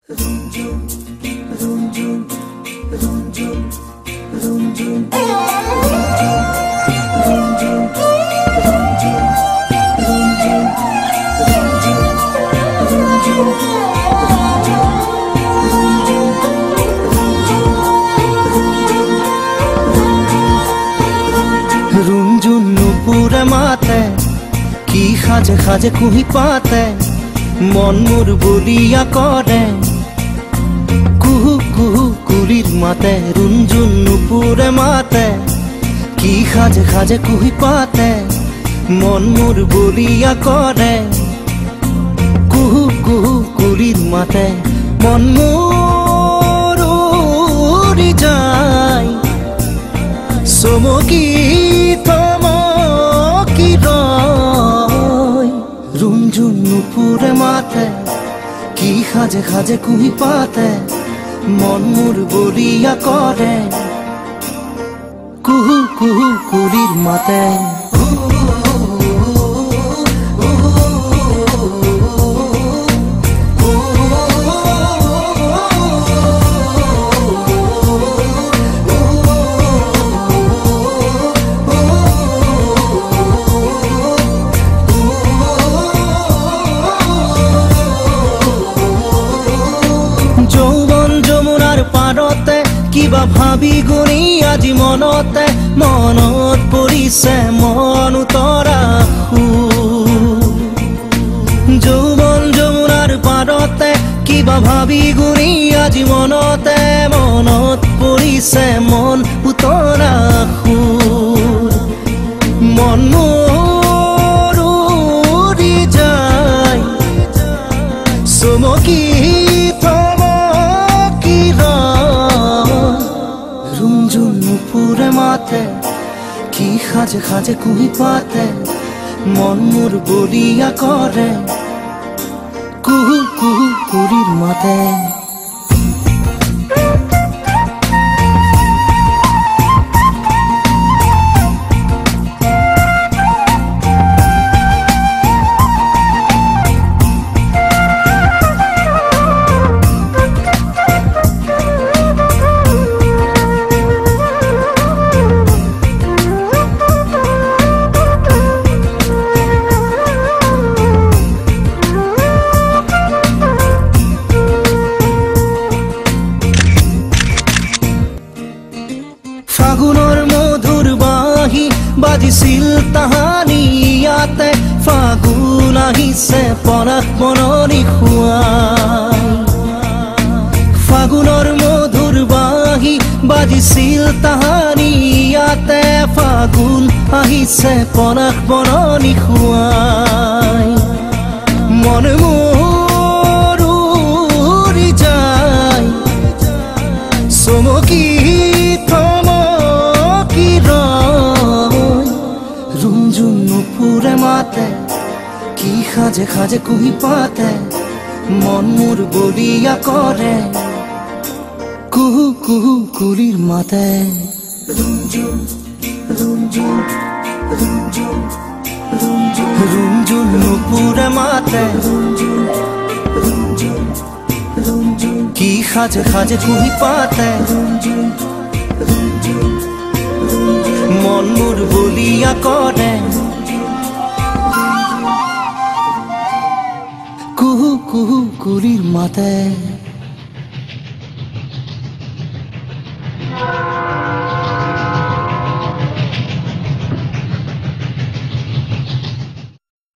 रुंझुन नुपुरे माते की खाजे खाजे कुही पाते मन मोर बलिया करे कुहू कुहू कुलिर माते रुंझुन नुपुरे माते की खाजे खाजे कुही पाते मन मोर बलिया करे कुहू कुहू कुलिर माते मन मोर उड़ी जाय सोमकी थमकी रय रुंझुन नुपुरे माते की खाजे खाजे कुही पाते मन मोर बलिया करे कुहू कुहू कुलिर माते কিবা ভাবি গুনি আজি মনতে মনত পৰিছে মন উতৰা যৌৱন যমুনাৰ পাৰতে কিবা ভাবি গুনি আজি মনতে মনত পৰিছে মন উতৰা মন মোৰ উৰি যায় চমকি रुंझुन नुपुरे माते की खाजे खाजे कुही पाते मन मोर बलिया करे कुहू कुहू कुलिर माते ফাগুনৰ মধুৰ বাঁহী বাজিছিল তাহানি ইয়াতে ফাগুন আহিছে পৰাগ বননি খুৱাই ফাগুনৰ মধুৰ বাঁহী বাজিছিল তাহানি ইয়াতে ফাগুন আহিছে পৰাগ বননি খুৱাই মন মোৰ উৰি যায় চমকি रुंझुन नुपुरे माते की खाजे खाजे कुही पाते मन मोर बलिया करे कुहू कुहू कुलिर माते रुंझुन नुपुरे माते की खाजे खाजे कुही पाते मन मोर बलिया करे कुहू कुहू कुलिर माते।